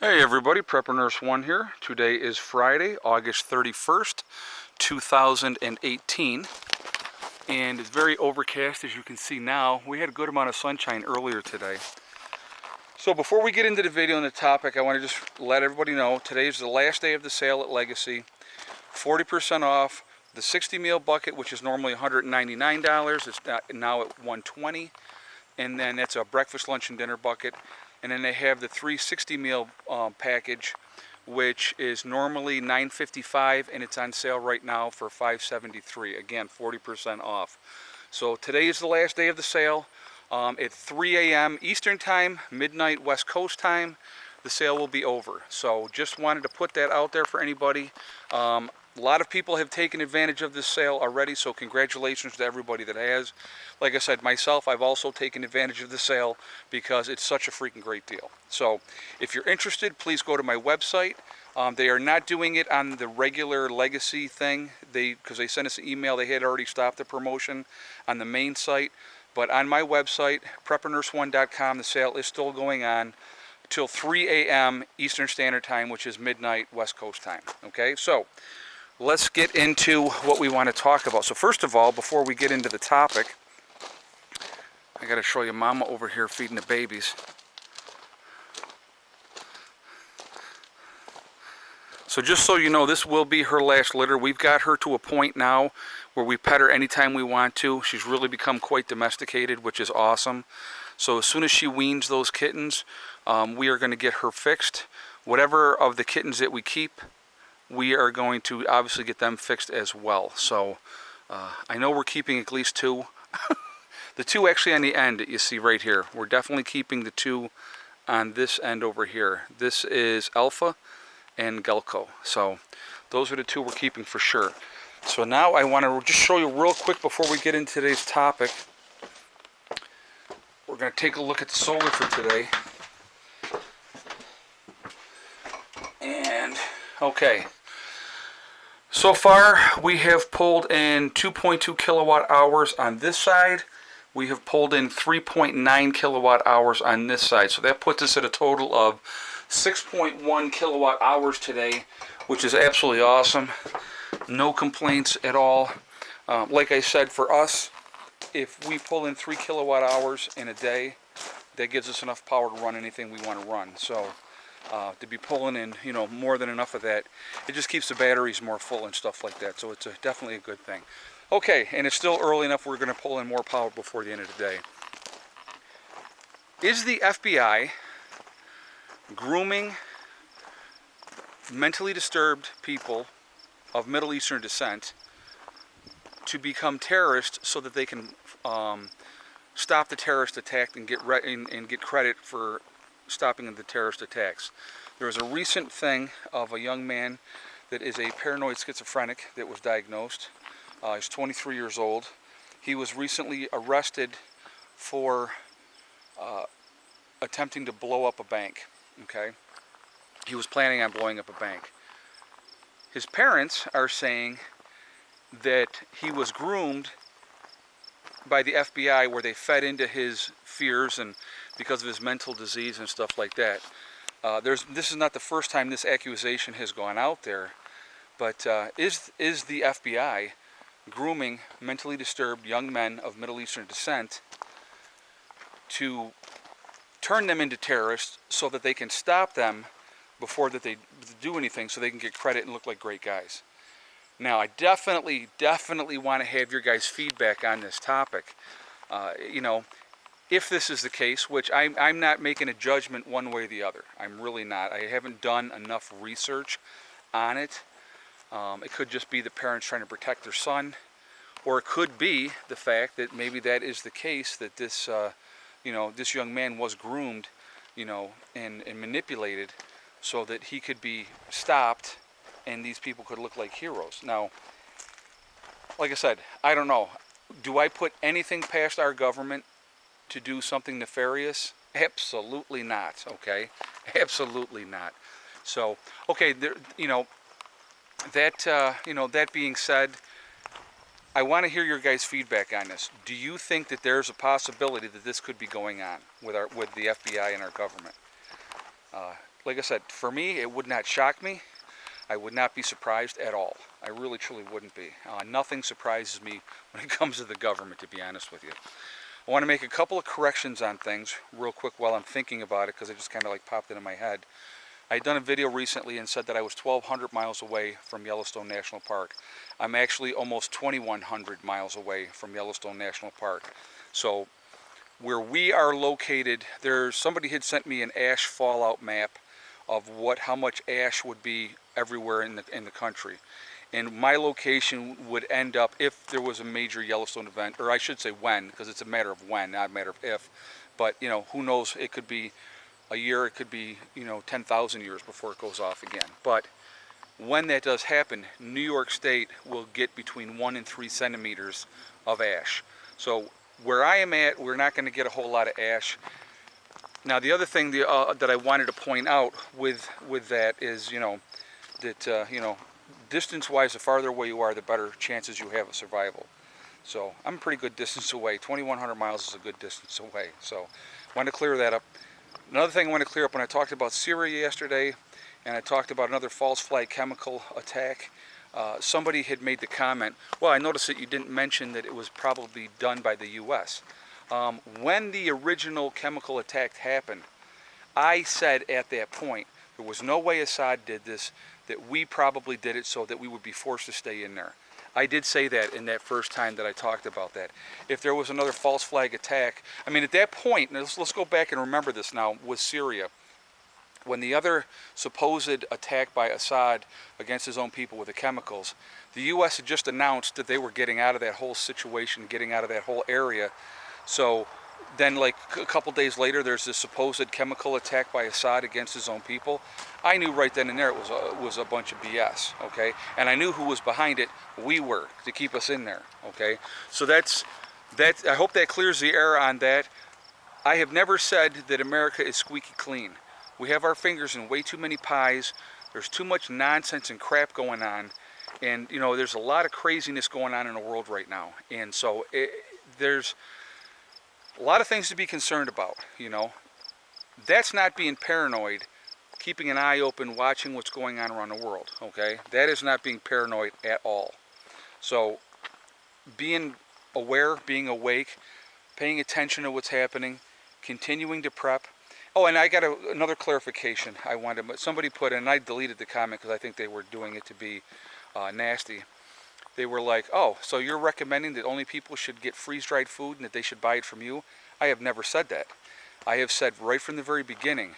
Hey everybody, Prepper Nurse 1 here. Today is Friday, August 31st, 2018, and it's very overcast as you can see now. We had a good amount of sunshine earlier today. So before we get into the video and the topic, I want to just let everybody know today is the last day of the sale at Legacy. 40% off the 60 meal bucket, which is normally $199. It's now at $120, and then it's a breakfast, lunch, and dinner bucket. And then they have the 360 meal package, which is normally $9.55, and it's on sale right now for $5.73. Again, 40% off. So today is the last day of the sale. At 3 a.m. Eastern Time, midnight West Coast Time, the sale will be over. So just wanted to put that out there for anybody. A lot of people have taken advantage of this sale already, so congratulations to everybody that has. Like I said, myself, I've also taken advantage of the sale because it's such a freaking great deal. So if you're interested, please go to my website. They are not doing it on the regular Legacy thing, because they sent us an email. They had already stopped the promotion on the main site. But on my website, preppernurse1.com, the sale is still going on till 3 a.m. Eastern Standard Time, which is midnight West Coast Time. Okay, so let's get into what we want to talk about. So first of all, before we get into the topic, I got to show you Mama over here feeding the babies. So just so you know, this will be her last litter. We've got her to a point now where we pet her anytime we want to. She's really become quite domesticated, which is awesome. So as soon as she weans those kittens, we are going to get her fixed. Whatever of the kittens that we keep, we are going to obviously get them fixed as well. So I know we're keeping at least two. The two actually on the end that you see right here. We're definitely keeping the two on this end over here. This is Alpha and Gelco. So those are the two we're keeping for sure. So now I want to just show you real quick before we get into today's topic. We're going to take a look at the solar for today. And okay, so far we have pulled in 2.2 kilowatt hours on this side. We have pulled in 3.9 kilowatt hours on this side. So that puts us at a total of 6.1 kilowatt hours today, which is absolutely awesome. No complaints at all. Like I said, for us, if we pull in 3 kilowatt hours in a day, that gives us enough power to run anything we want to run. So to be pulling in, more than enough of that, it just keeps the batteries more full and stuff like that. So it's definitely a good thing. Okay, and it's still early enough. We're going to pull in more power before the end of the day. Is the FBI grooming mentally disturbed people of Middle Eastern descent to become terrorists so that they can stop the terrorist attack and get credit for stopping the terrorist attacks? There was a recent thing of a young man that is a paranoid schizophrenic that was diagnosed. He's 23 years old. He was recently arrested for attempting to blow up a bank. Okay, he was planning on blowing up a bank. His parents are saying that he was groomed by the FBI, where they fed into his fears and because of his mental disease and stuff like that. This is not the first time this accusation has gone out there, but is the FBI grooming mentally disturbed young men of Middle Eastern descent to turn them into terrorists so that they can stop them before that they do anything, so they can get credit and look like great guys? Now, I definitely want to have your guys' feedback on this topic. If this is the case, which I'm not making a judgment one way or the other. I'm really not. I haven't done enough research on it. It could just be the parents trying to protect their son, or it could be the fact that maybe that is the case, that this, this young man was groomed, and manipulated so that he could be stopped and these people could look like heroes. Now, like I said, I don't know. Do I put anything past our government to do something nefarious? Absolutely not, okay? Absolutely not. So, okay, that being said, I want to hear your guys' feedback on this. Do you think that there's a possibility that this could be going on with the FBI and our government? like I said, for me, it would not shock me. I would not be surprised at all. I really, truly wouldn't be. Nothing surprises me when it comes to the government, to be honest with you. I want to make a couple of corrections on things real quick while I'm thinking about it, because it just kind of like popped into my head. I had done a video recently and said that I was 1,200 miles away from Yellowstone National Park. I'm actually almost 2,100 miles away from Yellowstone National Park. So where we are located, somebody had sent me an ash fallout map of how much ash would be everywhere in the country. And my location would end up, if there was a major Yellowstone event, or I should say when, because it's a matter of when, not a matter of if. But, you know, who knows, it could be a year, it could be, 10,000 years before it goes off again. But when that does happen, New York State will get between 1 and 3 centimeters of ash. So where I am at, we're not going to get a whole lot of ash. Now, the other thing that I wanted to point out with that is, distance-wise, the farther away you are, the better chances you have of survival. So I'm a pretty good distance away. 2,100 miles is a good distance away. So I wanted to clear that up. Another thing I want to clear up, when I talked about Syria yesterday, and I talked about another false flag chemical attack, somebody had made the comment, well, I noticed that you didn't mention that it was probably done by the U.S. When the original chemical attack happened, I said at that point, there was no way Assad did this, that we probably did it so that we would be forced to stay in there. I did say that in that first time that I talked about that. If there was another false flag attack, I mean, at that point, let's go back and remember this now, with Syria. When the other supposed attack by Assad against his own people with the chemicals, the U.S. had just announced that they were getting out of that whole situation, getting out of that whole area. So then, like a couple days later, there's this supposed chemical attack by Assad against his own people. I knew right then and there it was a bunch of BS, okay? And I knew who was behind it. We were, to keep us in there, okay? So that's I hope that clears the air on that. I have never said that America is squeaky clean. We have our fingers in way too many pies. There's too much nonsense and crap going on. And, there's a lot of craziness going on in the world right now. And so there's a lot of things to be concerned about, That's not being paranoid, keeping an eye open, watching what's going on around the world, okay? That is not being paranoid at all. So being aware, being awake, paying attention to what's happening, continuing to prep. Oh, and I got another clarification I wanted. Somebody put in, and I deleted the comment because I think they were doing it to be nasty. They were like, oh, so you're recommending that only people should get freeze-dried food and that they should buy it from you? I have never said that. I have said right from the very beginning,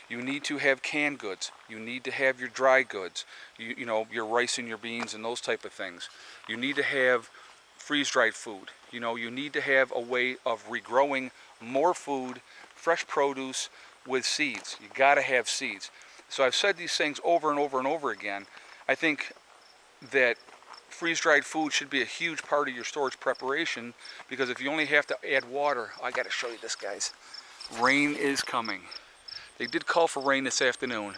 you need to have canned goods. You need to have your dry goods, your rice and your beans and those type of things. You need to have freeze-dried food. You need to have a way of regrowing more food, fresh produce with seeds. You got to have seeds. So I've said these things over and over and over again. I think that freeze-dried food should be a huge part of your storage preparation, because if you only have to add water, I got to show you this, guys. Rain is coming. They did call for rain this afternoon,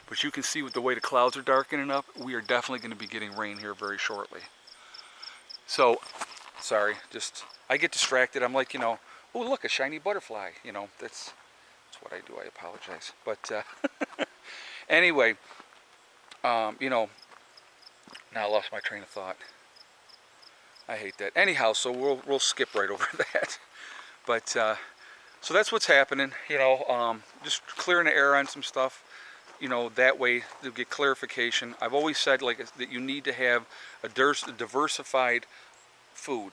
but you can see with the way the clouds are darkening up, we are definitely going to be getting rain here very shortly. So, sorry, I get distracted. I'm like, oh, look, a shiny butterfly. That's what I do. I apologize. But anyway, now I lost my train of thought. I hate that. Anyhow, so we'll skip right over that. But so that's what's happening. Just clearing the air on some stuff. That way to get clarification. I've always said that you need to have a diversified food.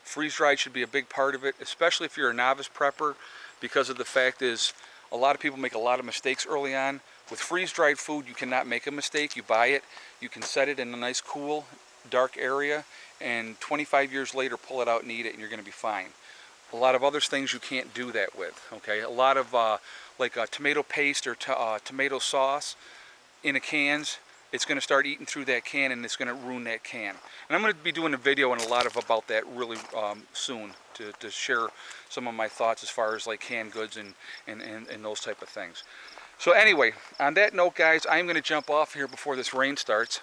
Freeze-dried should be a big part of it, especially if you're a novice prepper, because of the fact is a lot of people make a lot of mistakes early on. With freeze-dried food, you cannot make a mistake. You buy it, you can set it in a nice, cool, dark area, and 25 years later, pull it out and eat it, and you're going to be fine. A lot of other things you can't do that with, okay? A lot of, tomato paste or tomato sauce in a cans, it's going to start eating through that can, and it's going to ruin that can. And I'm going to be doing a video and a lot about that really soon, to share some of my thoughts as far as canned goods and those type of things. So anyway, on that note, guys, I'm going to jump off here before this rain starts.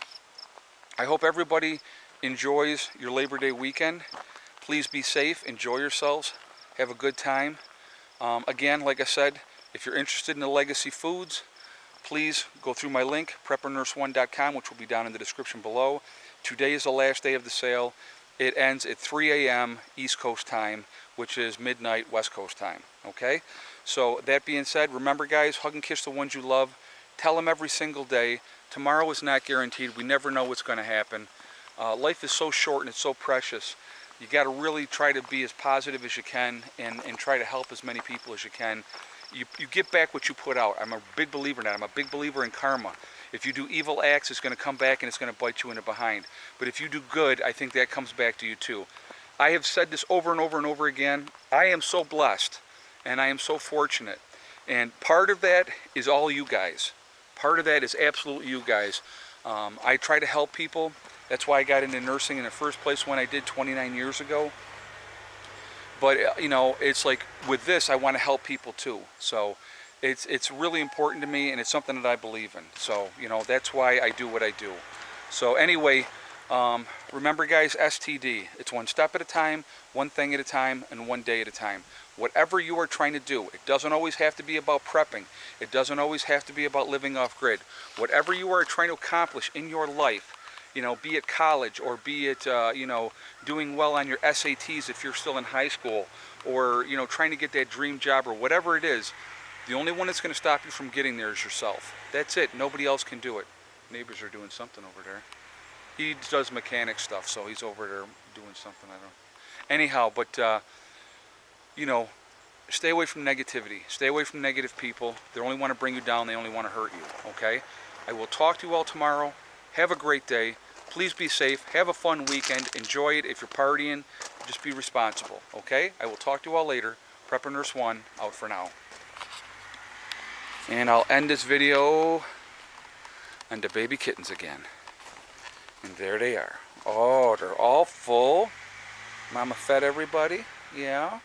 I hope everybody enjoys your Labor Day weekend. Please be safe, enjoy yourselves, have a good time. Again, like I said, if you're interested in the legacy foods, please go through my link, preppernurse1.com, which will be down in the description below. Today is the last day of the sale. It ends at 3 a.m. East Coast time, which is midnight West Coast time. Okay? So that being said, remember guys, hug and kiss the ones you love. Tell them every single day. Tomorrow is not guaranteed. We never know what's going to happen. Life is so short and it's so precious. You got to really try to be as positive as you can and try to help as many people as you can. You get back what you put out. I'm a big believer in that. I'm a big believer in karma. If you do evil acts, it's going to come back and it's going to bite you in the behind. But if you do good, I think that comes back to you too. I have said this over and over and over again. I am so blessed and I am so fortunate. And part of that is all you guys. Part of that is absolutely you guys. I try to help people. That's why I got into nursing in the first place when I did 29 years ago. But you know, it's like with this, I want to help people too. So it's really important to me, and it's something that I believe in. So you know, that's why I do what I do. So anyway, remember guys, STD. It's one step at a time, one thing at a time, and one day at a time. Whatever you are trying to do, it doesn't always have to be about prepping. It doesn't always have to be about living off grid. Whatever you are trying to accomplish in your life, you know, be it college or be it, you know, doing well on your SATs if you're still in high school, or, you know, trying to get that dream job or whatever it is, the only one that's going to stop you from getting there is yourself. That's it. Nobody else can do it. Neighbors are doing something over there. He does mechanic stuff, so he's over there doing something. I don't know. Anyhow, but, you know, stay away from negativity. Stay away from negative people. They only want to bring you down. They only want to hurt you, okay? I will talk to you all tomorrow. Have a great day. Please be safe. Have a fun weekend. Enjoy it. If you're partying, just be responsible, okay? I will talk to you all later. Prepper Nurse 1 out for now. And I'll end this video on the baby kittens again. And there they are. Oh, they're all full. Mama fed everybody. Yeah.